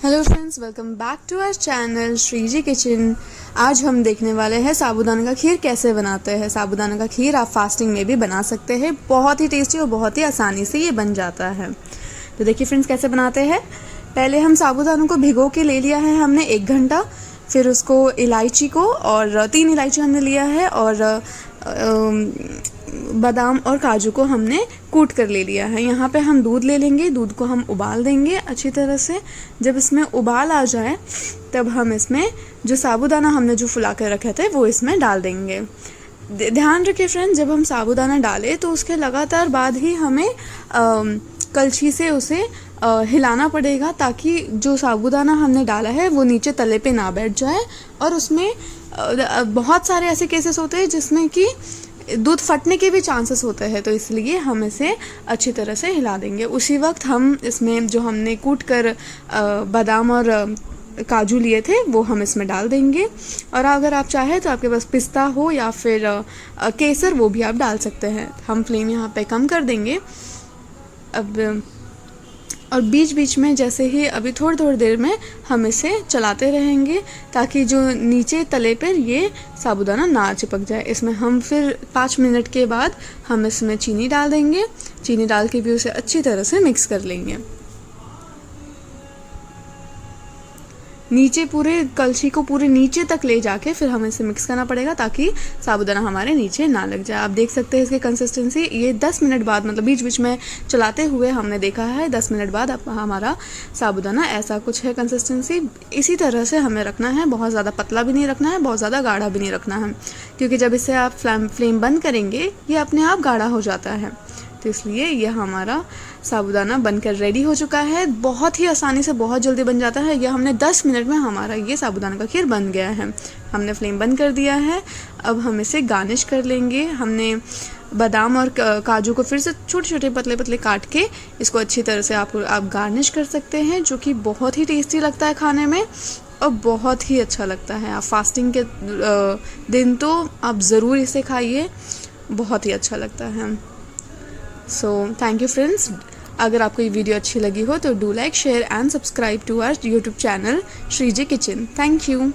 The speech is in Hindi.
Hello friends, welcome back to our channel Shreeji kitchen. आज हम देखने वाले हैं साबूदाना का खीर कैसे बनाते हैं। साबूदाना का खीर आप फास्टिंग में भी बना सकते हैं। बहुत ही टेस्टी और बहुत ही आसानी से ये बन जाता है। तो देखिए फ्रेंड्स कैसे बनाते हैं। पहले हम साबूदाना को भिगो के ले लिया है हमने 1 घंटा। फिर उसको इलायची को और 3 इलायची हमने लिया है और बादाम और काजू को हमने कूट कर ले लिया है। यहाँ पे हम दूध ले लेंगे, दूध को हम उबाल देंगे अच्छी तरह से। जब इसमें उबाल आ जाए तब हम इसमें जो साबूदाना हमने जो फुला कर रखे थे वो इसमें डाल देंगे। ध्यान रखिए फ्रेंड्स, जब हम साबूदाना डालें तो उसके लगातार बाद ही हमें कलछी से उसे हिलाना पड़ेगा, ताकि जो साबूदाना हमने डाला है वो नीचे तले पे ना बैठ जाए। और उसमें बहुत सारे ऐसे केसेस होते हैं जिसमें कि दूध फटने के भी चांसेस होते हैं, तो इसलिए हम इसे अच्छी तरह से हिला देंगे। उसी वक्त हम इसमें जो हमने कूट कर बादाम और काजू लिए थे वो हम इसमें डाल देंगे। और अगर आप चाहें तो आपके पास पिस्ता हो या फिर केसर, वो भी आप डाल सकते हैं। हम फ्लेम यहाँ पे कम कर देंगे अब। और बीच बीच में जैसे ही अभी थोड़ी देर में हम इसे चलाते रहेंगे, ताकि जो नीचे तले पर ये साबूदाना ना चिपक जाए। इसमें हम फिर 5 मिनट के बाद हम इसमें चीनी डाल देंगे। चीनी डाल के भी उसे अच्छी तरह से मिक्स कर लेंगे। नीचे पूरे कलछी को पूरे नीचे तक ले जाके फिर हमें इसे मिक्स करना पड़ेगा, ताकि साबूदाना हमारे नीचे ना लग जाए। आप देख सकते हैं इसकी कंसिस्टेंसी। ये 10 मिनट बाद, मतलब बीच बीच में चलाते हुए हमने देखा है 10 मिनट बाद अब हमारा साबूदाना ऐसा कुछ है कंसिस्टेंसी। इसी तरह से हमें रखना है। बहुत ज़्यादा पतला भी नहीं रखना है, बहुत ज़्यादा गाढ़ा भी नहीं रखना है, क्योंकि जब इसे आप फ्लेम बंद करेंगे ये अपने आप गाढ़ा हो जाता है। तो इसलिए यह हमारा साबूदाना बनकर रेडी हो चुका है। बहुत ही आसानी से, बहुत जल्दी बन जाता है। यह हमने 10 मिनट में हमारा ये साबूदाना का खीर बन गया है। हमने फ्लेम बंद कर दिया है। अब हम इसे गार्निश कर लेंगे। हमने बादाम और काजू को फिर से छोटे छोटे पतले पतले काट के इसको अच्छी तरह से आप गार्निश कर सकते हैं, जो कि बहुत ही टेस्टी लगता है खाने में और बहुत ही अच्छा लगता है। आप फास्टिंग के दिन तो आप ज़रूर इसे खाइए, बहुत ही अच्छा लगता है। So thank you friends. अगर आपको ये वीडियो अच्छी लगी हो तो do like, share and subscribe to our YouTube channel Shreeji kitchen. Thank you.